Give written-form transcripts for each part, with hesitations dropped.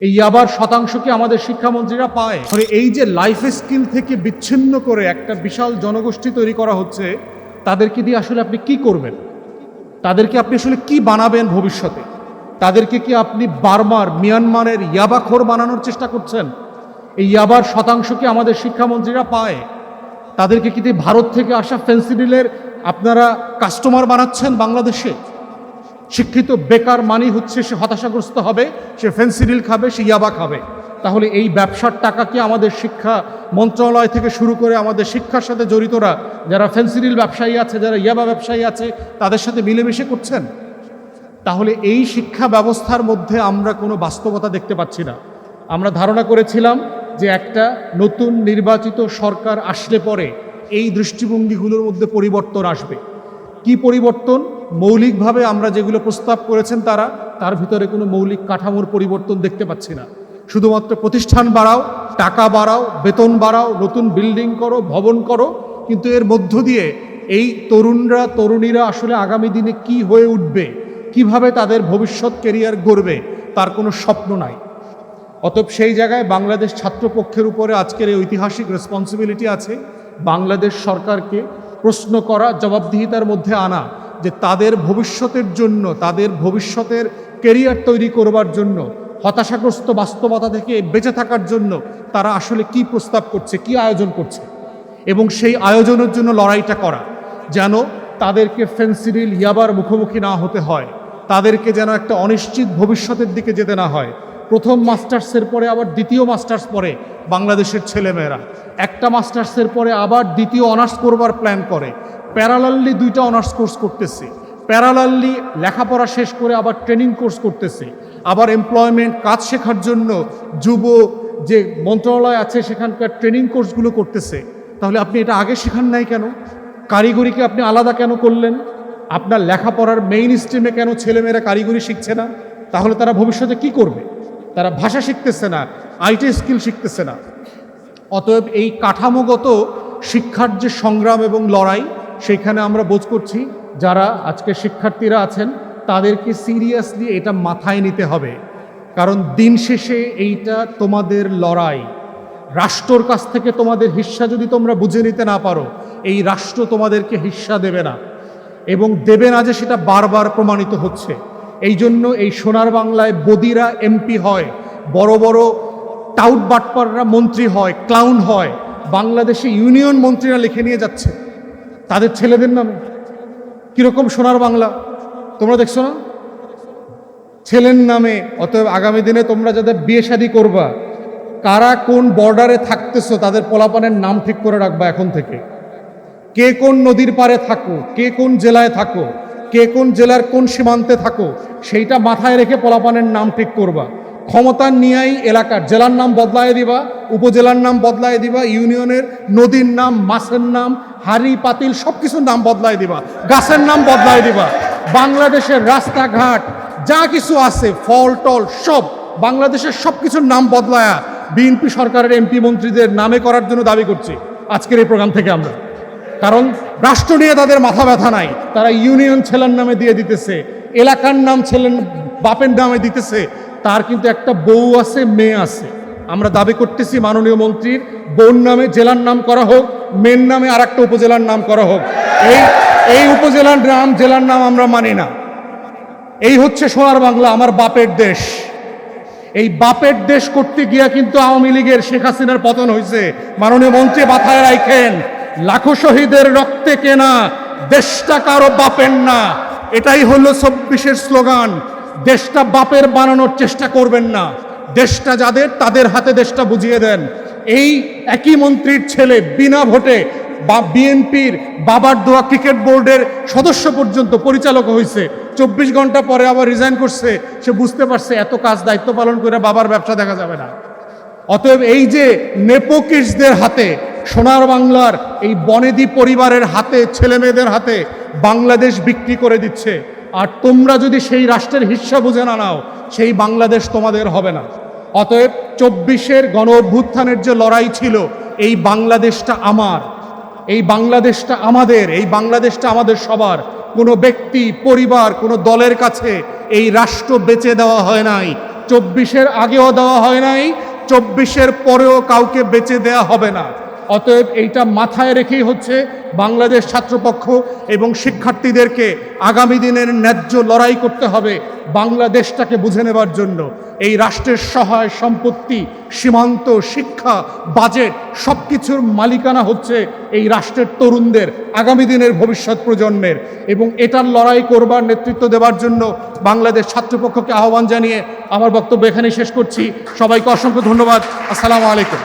এই আবার শতাংশ কি আমাদের শিক্ষামন্ত্রীরা পায়? মানে এই যে লাইফ স্কিল থেকে বিচ্ছিন্ন করে একটা বিশাল জনগোষ্ঠী তৈরি করা হচ্ছে, তাদেরকে দিয়ে আসলে আপনি কি করবেন? তাদেরকে আপনি আসলে কি বানাবেন ভবিষ্যতে? তাদেরকে কি আপনি বার্মার, মিয়ানমারের ইয়াবাখোর বানানোর চেষ্টা করছেন? এই ইয়াবার শতাংশ কি আমাদের শিক্ষামন্ত্রীরা পায়? তাদেরকে কি ভারত থেকে আসা ফেন্সিডিলের আপনারা কাস্টমার বানাচ্ছেন বাংলাদেশে? শিক্ষিত বেকার মানি হচ্ছে সে হতাশাগ্রস্ত হবে, সে ফেন্সিডিল খাবে, সে ইয়াবা খাবে। তাহলে এই ব্যবসার টাকা কি আমাদের শিক্ষা মন্ত্রণালয় থেকে শুরু করে আমাদের শিক্ষার সাথে জড়িতরা যারা ফেন্সিডিল ব্যবসায়ী আছে, যারা ইয়াবা ব্যবসায়ী আছে, তাদের সাথে মিলেমিশে করছেন? তাহলে এই শিক্ষা ব্যবস্থার মধ্যে আমরা কোনো বাস্তবতা দেখতে পাচ্ছি না। আমরা ধারণা করেছিলাম যে একটা নতুন নির্বাচিত সরকার আসলে পরে এই দৃষ্টিভঙ্গিগুলোর মধ্যে পরিবর্তন আসবে। কি পরিবর্তন? মৌলিকভাবে আমরা যেগুলো প্রস্তাব করেছেন তার ভিতরে কোনো মৌলিক কাঠামোর পরিবর্তন দেখতে পাচ্ছি না। শুধুমাত্র প্রতিষ্ঠান বাড়াও, টাকা বাড়াও, বেতন বাড়াও, নতুন বিল্ডিং করো, ভবন করো, কিন্তু এর মধ্য দিয়ে এই তরুণীরা আসলে আগামী দিনে কি হয়ে উঠবে, কিভাবে তাদের ভবিষ্যৎ কেরিয়ার গড়বে, তার কোনো স্বপ্ন নাই। অতএব সেই জায়গায় বাংলাদেশ ছাত্রপক্ষের উপরে আজকের এই ঐতিহাসিক রেসপন্সিবিলিটি আছে বাংলাদেশ সরকারকে প্রশ্ন করা, জবাবদিহিতার মধ্যে আনা, যে তাদের ভবিষ্যতের জন্য, তাদের ভবিষ্যতের কেরিয়ার তৈরি করবার জন্য, হতাশাগ্রস্ত বাস্তবতা থেকে বেঁচে থাকার জন্য তারা আসলে কি প্রস্তাব করছে, কি আয়োজন করছে, এবং সেই আয়োজনের জন্য লড়াইটা করা, যেন তাদেরকে ফেন্সিডিল ইয়াবার মুখোমুখি না হতে হয়, তাদেরকে যেন একটা অনিশ্চিত ভবিষ্যতের দিকে যেতে না হয়। প্রথম মাস্টার্সের পরে আবার দ্বিতীয় মাস্টার্স পরে বাংলাদেশের ছেলেমেয়েরা একটা মাস্টার্সের পরে আবার দ্বিতীয় অনার্স করবার প্ল্যান করে, প্যারালালি দুইটা অনার্স কোর্স করতেছে, প্যারালালি লেখাপড়া শেষ করে আবার ট্রেনিং কোর্স করতেছে, আবার এমপ্লয়মেন্ট কাজ শেখার জন্য যুব যে মন্ত্রণালয় আছে সেখানকার ট্রেনিং কোর্সগুলো করতেছে। তাহলে আপনি এটা আগে শেখান নাই কেন? কারিগরিকে আপনি আলাদা কেন করলেন? আপনার লেখাপড়ার মেইন স্ট্রিমে কেন ছেলেমেয়েরা কারিগরি শিখছে না? তাহলে তারা ভবিষ্যতে কি করবে? তারা ভাষা শিখতেছে না, আইটি স্কিল শিখতেছে না। অতএব এই কাঠামোগত শিক্ষার যে সংগ্রাম এবং লড়াই, সেইখানে আমরা বোধ করছি যারা আজকে শিক্ষার্থীরা আছেন তাদেরকে সিরিয়াসলি এটা মাথায় নিতে হবে। কারণ দিন শেষে এইটা তোমাদের লড়াই। রাষ্ট্রর কাছ থেকে তোমাদের হিস্সা যদি তোমরা বুঝে নিতে না পারো, এই রাষ্ট্র তোমাদেরকে হিস্সা দেবে না, এবং দেবে না যে সেটা বারবার প্রমাণিত হচ্ছে। এই জন্য এই সোনার বাংলায় বদিরা এমপি হয়, বড় বড় টাউট বাটপাররা মন্ত্রী হয়, ক্লাউন হয়। বাংলাদেশে ইউনিয়ন মন্ত্রীরা লিখে নিয়ে যাচ্ছে তাদের ছেলেদের নামে। কিরকম সোনার বাংলা তোমরা দেখছো না? ছেলের নামে। অতএব আগামী দিনে তোমরা যাদের বিয়ে শাদী করবা, কারা কোন বর্ডারে থাকতেছো তাদের পোলাপানের নাম ঠিক করে রাখবা এখন থেকে। কে কোন নদীর পারে থাকো, কে কোন জেলায় থাকো, কে কোন জেলার কোন সীমান্তে থাকো, সেইটা মাথায় রেখে পোলাপানের নাম ঠিক করবা। ক্ষমতা নিয়েই এলাকার জেলার নাম বদলায় দিবা, উপজেলার নাম বদলায় দিবা, ইউনিয়নের নদীর নাম, মাছের নাম, হাড়ি পাতিল সব কিছুর নাম বদলায় দিবা, গাছের নাম বদলায় দিবা। বাংলাদেশের রাস্তাঘাট যা কিছু আছে, ফল টল সব বাংলাদেশের সব কিছুর নাম বদলায়া বিএনপি সরকারের এমপি মন্ত্রীদের নামে করার জন্য দাবি করছি আজকের এই প্রোগ্রাম থেকে আমরা। কারণ রাষ্ট্র নিয়ে তাদের মাথা ব্যথা নাই, তারা ইউনিয়ন ছেলের নামে দিয়ে দিতেছে, এলাকার নাম ছেলের বাপের নামে দিতেছে। তার কিন্তু একটা বউ আছে, মেয়ে আছে। আমরা দাবি করতেছি মাননীয় মন্ত্রীর বউর নামে জেলার নাম করা হোক, মেয়ের নামে আর একটা উপজেলার নাম করা হোক। এই উপজেলার নাম, জেলার নাম আমরা মানি না। এই হচ্ছে সোনার বাংলা, আমার বাপের দেশ। এই বাপের দেশ করতে গিয়া কিন্তু আওয়ামী লীগের শেখ হাসিনার পতন হয়েছে। মাননীয় মন্ত্রী মাথায় রাখেন, লাখো শহীদের রক্তে কেনা দেশটা কারো বাপের না। এটাই হলো ২৪-এর স্লোগান। দেশটা বাপের বানানোর চেষ্টা করবেন না, দেশটা যাদের তাদের হাতে দেশটা বুঝিয়ে দেন। এই একই মন্ত্রীর ছেলে বিনা ভোটে বিএনপির বাবার দোয়া ক্রিকেট বোর্ডের সদস্য পর্যন্ত পরিচালক হয়েছে, ২৪ ঘন্টা পরে আবার রিজাইন করছে। সে বুঝতে পারছে এত কাজ দায়িত্ব পালন করে বাবার ব্যবসা দেখা যাবে না। অতএব এই যে নেপোকিসদের হাতে, সোনার বাংলার এই বনেদি পরিবারের হাতে, ছেলেমেয়েদের হাতে বাংলাদেশ বিক্রি করে দিচ্ছে। আর তোমরা যদি সেই রাষ্ট্রের হিস্সা বুঝে না নাও, সেই বাংলাদেশ তোমাদের হবে না। অতএব ২৪-এর গণ অভ্যুত্থানের যে লড়াই ছিল, এই বাংলাদেশটা আমার, এই বাংলাদেশটা আমাদের, এই বাংলাদেশটা আমাদের সবার। কোনো ব্যক্তি, পরিবার, কোনো দলের কাছে এই রাষ্ট্র বেচে দেওয়া হয় নাই। 24-এর আগেও দেওয়া হয় নাই, 24-এর পরেও কাউকে বেঁচে দেয়া হবে না। অতএব এইটা মাথায় রেখেই হচ্ছে বাংলাদেশ ছাত্রপক্ষ এবং শিক্ষার্থীদেরকে আগামী দিনের ন্যায্য লড়াই করতে হবে বাংলাদেশটাকে বুঝে নেবার জন্য। এই রাষ্ট্রের সহায় সম্পত্তি, সীমান্ত, শিক্ষা, বাজেট সব কিছুর মালিকানা হচ্ছে এই রাষ্ট্রের তরুণদের, আগামী দিনের ভবিষ্যৎ প্রজন্মের। এবং এটার লড়াই করবার নেতৃত্ব দেওয়ার জন্য বাংলাদেশ ছাত্রপক্ষকে আহ্বান জানিয়ে আমার বক্তব্য এখানেই শেষ করছি। সবাইকে অসংখ্য ধন্যবাদ। আসসালামু আলাইকুম।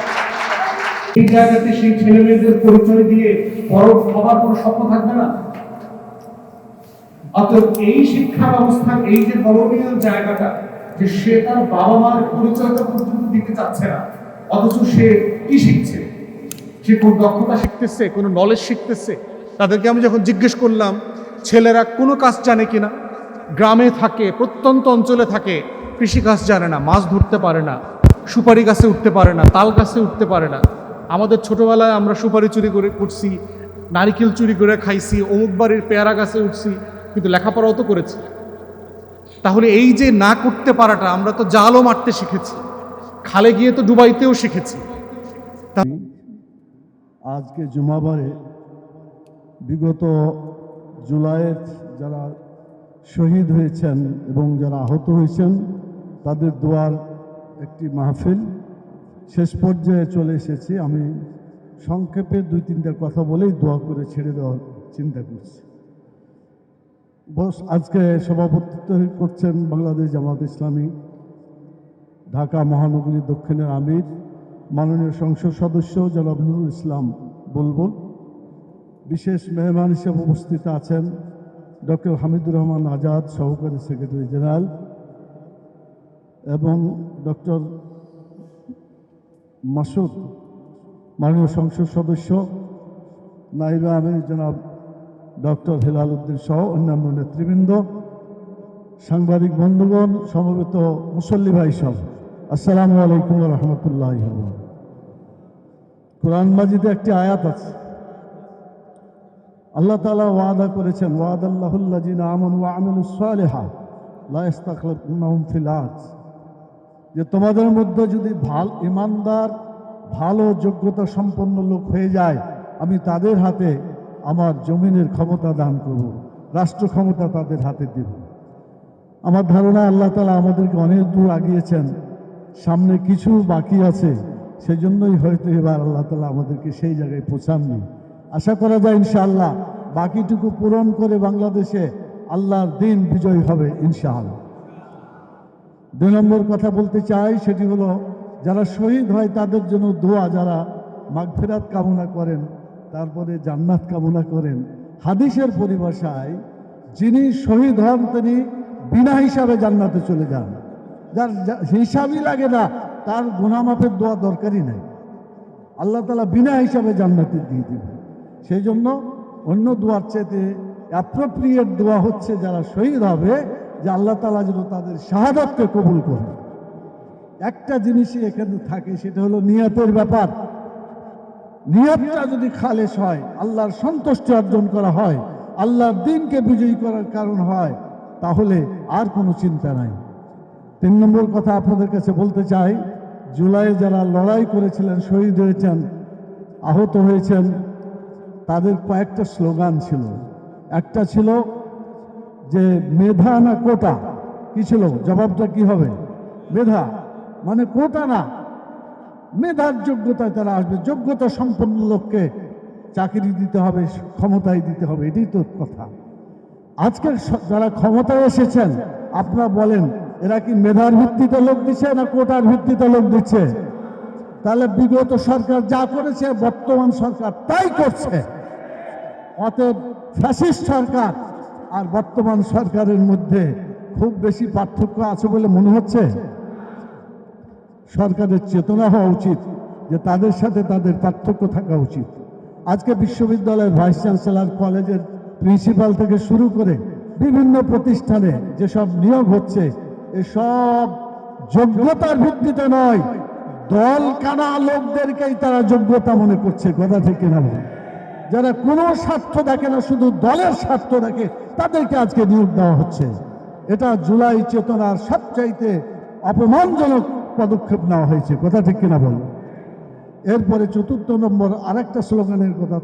এই জায়গাতে সেই ছেলে মেয়েদের পরিচয় দিয়ে বড় হবার কোনো স্বপ্ন থাকবে না। অতএব এই শিক্ষা ব্যবস্থার এই যে করণীয় জায়গাটা, যে সে তার বাবা মার পরিচয়টা পর্যন্ত দিতে চাচ্ছে না, অথচ সে কি শিখছে? সে কোন দক্ষতা শিখতেছে, কোনো নলেজ শিখতেছে? তাদেরকে আমি যখন জিজ্ঞেস করলাম ছেলেরা কোনো কাজ জানে কিনা, গ্রামে থাকে, প্রত্যন্ত অঞ্চলে থাকে, কৃষিকাজ জানে না, মাছ ধরতে পারে না, সুপারি গাছে উঠতে পারে না, তাল গাছে উঠতে পারে না। আমাদের ছোটবেলায় আমরা সুপারি চুরি করে উঠছি, নারিকেল চুরি করে খাইছি, অমুক বাড়ির পেয়ারা গাছে উঠছি, কিন্তু লেখাপড়াও তো করেছি। তাহলে এই যে না করতে পারাটা, আমরা তো জালও মারতে শিখেছি, খালে গিয়ে তো ডুবাইতেও শিখেছি। আজকে জুমাবারে বিগত জুলাইয়ের যারা শহীদ হয়েছেন এবং যারা আহত হয়েছেন তাদের দোয়ার একটি মাহফিল শেষ পর্যায়ে চলে এসেছি। আমি সংক্ষেপে 2-3টা কথা বলেই দোয়া করে ছেড়ে দেওয়ার চিন্তা করছি। বস আজকে সভাপতিত্ব করছেন বাংলাদেশ জামাত ইসলামী ঢাকা মহানগরী দক্ষিণের আমির মাননীয় সংসদ সদস্য জনাব নুরুল ইসলাম বুলবুল। বিশেষ মেহমান হিসেবে উপস্থিত আছেন ডক্টর হামিদুর রহমান আজাদ, সহকারী সেক্রেটারি জেনারেল, এবং ডক্টর মাসুদ মাননীয় সংসদ সদস্য, নাইবে আমির জনাব ডক্টর হেলাল উদ্দিন সহ অন্যান্য নেতৃবৃন্দ, সাংবাদিক বন্ধুগণ, সমবেত মুসল্লি ভাই সব, আসসালামু আলাইকুম ওয়া রাহমাতুল্লাহি ওয়া বারাকাতুহু। কোরআন মাজিদে একটি আয়াত আছে, আল্লাহ তাআলা ওয়াদা করেছেন, ওয়াদাল্লাহুল্লাযিনা আমানু ওয়া আমিলুস সালিহাত লা ইস্তাখলাফুন্নাহুম ফিল আরদ, যে তোমাদের মধ্যে যদি ইমানদার ভালো যোগ্যতা সম্পন্ন লোক হয়ে যায়, আমি তাদের হাতে আমার জমিনের ক্ষমতা দান করব, রাষ্ট্র ক্ষমতা তাদের হাতে দেব। আমার ধারণা আল্লাহ তাআলা আমাদেরকে অনেক দূর আগিয়েছেন, সামনে কিছু বাকি আছে, সেজন্যই হয়তো এবার আল্লাহ তাআলা আমাদেরকে সেই জায়গায় পৌঁছাননি। আশা করা যায় ইনশাআল্লাহ বাকিটুকু পূরণ করে বাংলাদেশে আল্লাহর দিন বিজয় হবে ইনশাআল্লাহ। 2 নম্বর কথা বলতে চাই, সেটি হলো যারা শহীদ হয় তাদের জন্য দোয়া, যারা মাগফিরাত কামনা করেন, তারপরে জান্নাত কামনা করেন। হাদিসের পরিভাষায় যিনি শহীদ হন তিনি বিনা হিসাবে জান্নাতে চলে যান, যার হিসাবই লাগে না, তার গুনাহ মাফের দোয়া দরকারই নাই, আল্লাহ তাআলা বিনা হিসাবে জান্নাতে দিয়ে দিবেন। সেই জন্য অন্য দোয়ার চাইতে অ্যাপ্রোপ্রিয়েট দোয়া হচ্ছে যারা শহীদ হবে, যে আল্লাহ তাআলা যেন তাদের শাহাদাতকে কবুল করে। একটা জিনিসই এখানে থাকে, সেটা হলো নিয়তের ব্যাপার। নিয়তটা যদি খালেস হয়, আল্লাহর সন্তুষ্টি অর্জন করা হয়, আল্লাহর দ্বীনকে বিজয়ী করার কারণ হয়, তাহলে আর কোনো চিন্তা নাই। 3 নম্বর কথা আপনাদের কাছে বলতে চাই, জুলাইয়ে যারা লড়াই করেছিলেন, শহীদ হয়েছেন, আহত হয়েছেন, তাদের কয়েকটা স্লোগান ছিল। একটা ছিল যে মেধা না কোটা। কি ছিল? জবাবটা কি হবে? মেধা মানে কোটা না, মেধার যোগ্যতায় তারা আসবে, যোগ্যতা সম্পন্ন লোককে চাকরি দিতে হবে, ক্ষমতায় দিতে হবে, এটাই তো কথা। আজকের যারা ক্ষমতায় এসেছেন, আপনারা বলেন এরা কি মেধার ভিত্তিতে লোক দিচ্ছে না কোটার ভিত্তিতে লোক দিচ্ছে? তাহলে বিগত সরকার যা করেছে বর্তমান সরকার তাই করছে। অতএব ফ্যাসিস্ট সরকার আর বর্তমান সরকারের মধ্যে খুব বেশি পার্থক্য আছে বলে মনে হচ্ছে? সরকারের চেতনা হওয়া উচিত যে তাদের সাথে তাদের পার্থক্য থাকা উচিত। আজকে বিশ্ববিদ্যালয়ের ভাইস চ্যান্সেলর, কলেজের প্রিন্সিপাল থেকে শুরু করে বিভিন্ন প্রতিষ্ঠানে যেসব নিয়োগ হচ্ছে, এসব যোগ্যতার ভিত্তিতে নয়, দল কানা লোকদেরকেই তারা যোগ্যতা মনে করছে। কথা ঠিক কিনা? যারা কোনো স্বার্থ দেখে না, শুধু দলের স্বার্থ দেখে, তাদেরকে আজকে নিয়োগ দেওয়া হচ্ছে। এটা জুলাই চেতনার সবচাইতে অপমানজনক পদক্ষেপ নেওয়া হয়েছে। কথা ঠিক কিনা বল? এরপরে 4 নম্বর আরেকটা স্লোগানের কথা,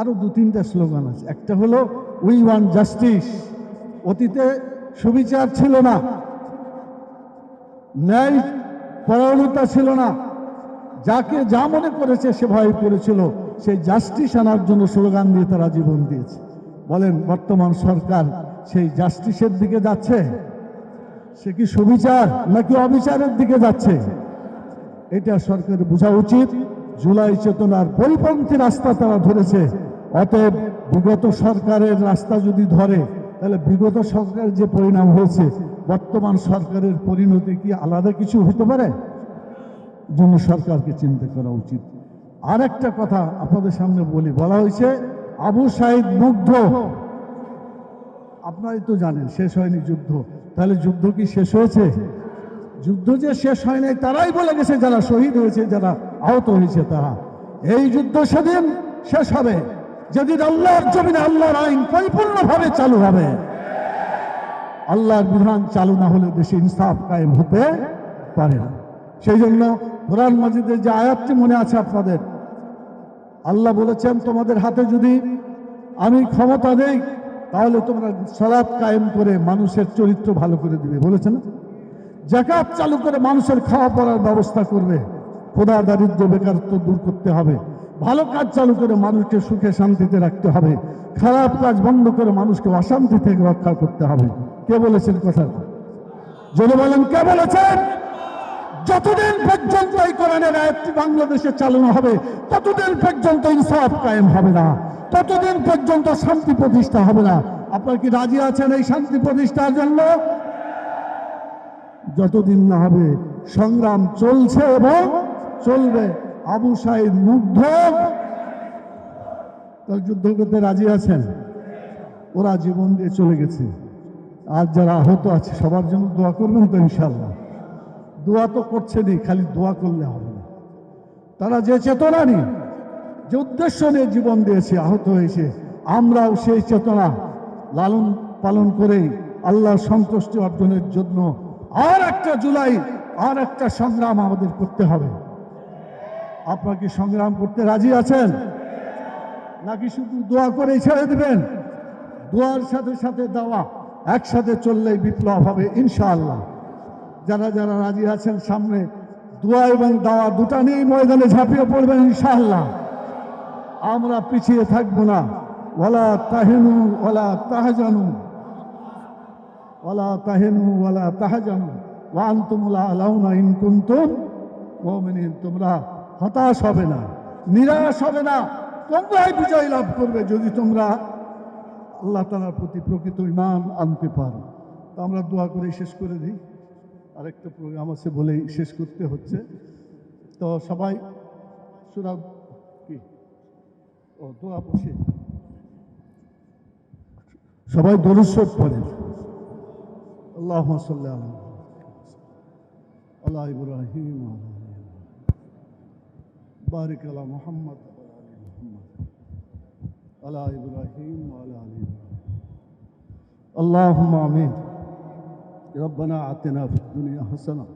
আরো 2-3টা স্লোগান আছে। একটা হলো উই ওয়ান্ট জাস্টিস। অতীতে সুবিচার ছিল না, ন্যায় পরায়ণতা ছিল না, যাকে যা মনে করেছে সে ভয় করেছিল। সেই জাস্টিস আনার জন্য স্লোগান দিয়ে তারা জীবন দিয়েছে। বলেন বর্তমান সরকার সেই জাস্টিসের দিকে যাচ্ছে? সে কি সুবিচার নাকি অবিচারের দিকে যাচ্ছে? এটা সরকারের বোঝা উচিত। জুলাই চেতনার পরিপন্থী রাস্তা তারা ধরেছে। অতএব বিগত সরকারের রাস্তা যদি ধরে, তাহলে বিগত সরকারের যে পরিণাম হয়েছে, বর্তমান সরকারের পরিণতি কি আলাদা কিছু হতে পারে? জন্য সরকারকে চিন্তা করা উচিত। আর একটা কথা আপনাদের সামনে বলা হয়েছে আবু সাঈদ মুগ্ধ। আপনারাই তো জানেন শেষ হয়নি যুদ্ধ। তাহলে যুদ্ধ কি শেষ হয়েছে? যুদ্ধ যে শেষ হয় নাই তারাই বলে গেছে, যারা শহীদ হয়েছে, যারা আহত হয়েছে তারা। এই যুদ্ধ সেদিন শেষ হবে যেদিন আল্লাহর জমিনে আল্লাহর আইন পরিপূর্ণভাবে চালু হবে। আল্লাহর বিধান চালু না হলে দেশে ইনসাফ কায়েম হতে পারে না। সেই জন্য কোরআন মাজিদের যে আয়াতটি মনে আছে আপনাদের, আল্লাহ বলেছেন তোমাদের হাতে যদি আমি ক্ষমতা দেই তাহলে তোমরা সালাত কায়েম করে মানুষের চরিত্র ভালো করে দিবে, বলেছেন। যাকাত চালু করে মানুষের খাওয়া পড়ার ব্যবস্থা করবে, ক্ষুধা দারিদ্র বেকারত্ব দূর করতে হবে, ভালো কাজ চালু করে মানুষকে সুখে শান্তিতে রাখতে হবে, খারাপ কাজ বন্ধ করে মানুষকে অশান্তি থেকে রক্ষা করতে হবে। কে বলেছেন কথা? যদি বলেন কে বলেছেন? যতদিন পর্যন্ত এই কোরআনের আয়াতটি বাংলাদেশে চালানো হবে ততদিন পর্যন্ত ইনসাফ কায়েম হবে না, ততদিন পর্যন্ত শান্তি প্রতিষ্ঠা হবে না। আপনারা কি রাজি আছেন এই শান্তি প্রতিষ্ঠার জন্য? যতদিন না হবে সংগ্রাম চলছে এবং চলবে। আবু সাঈদ মুগ্ধ, তার যুদ্ধ করতে রাজি আছেন? ওরা জীবন দিয়ে চলে গেছে। আর যারা আহত আছে সবার জন্য দোয়া করবেন তো ইনশাআল্লাহ? দোয়া তো করছেনই, খালি দোয়া করলে হবে না। তারা যে চেতনা নিয়ে, যে উদ্দেশ্য নিয়ে জীবন দিয়েছে, আহত হয়েছে, আমরাও সেই চেতনা লালন পালন করেই আল্লাহর সন্তুষ্টি অর্জনের জন্য আর একটা জুলাই, আর একটা সংগ্রাম আমাদের করতে হবে। আপনারা কি সংগ্রাম করতে রাজি আছেন, নাকি শুধু দোয়া করেই ছেড়ে দিবেন? দোয়ার সাথে সাথে দাওয়া একসাথে চললেই বিপ্লব হবে ইনশাআল্লাহ। যারা যারা রাজি আছেন সামনে দোয়া এবং দাওয়া দুটা নিয়েই ময়দানে ঝাঁপিয়ে পড়বেন ইনশাআল্লাহ। আমরা পিছিয়ে থাকবো না। ওয়ালা তাহিনু ওয়ালা তাহজানু, ওয়ালা তাহিনু ওয়ালা তাহজানু ওয়া আনতুমুল আ'লাউনা ইন কুনতুম মুমিনিন। তোমরা হতাশ হবে না, নিরাশ হবে না, তোমরাই বিজয় লাভ করবে যদি তোমরা আল্লাহ তাআলার প্রতি প্রকৃত ঈমান আনতে পারো। তো আমরা দোয়া করে শেষ করে দিই। আরেকটা প্রোগ্রাম আছে বলেই শেষ করতে হচ্ছে। তো সবাই সূরা কি দোয়া বসে সবাই দরুদ শরীফ পড়েন। আল্লাহুম্মা সাল্লি আলা ইব্রাহিম বারিক আলা মুহাম্মদ আলা ইব্রাহিম ওয়া আলা আলি ইব্রাহিম। আল্লাহুম্মা আমিন। রব্বানা আতিনা ফিদ দুনিয়া হাসানাহ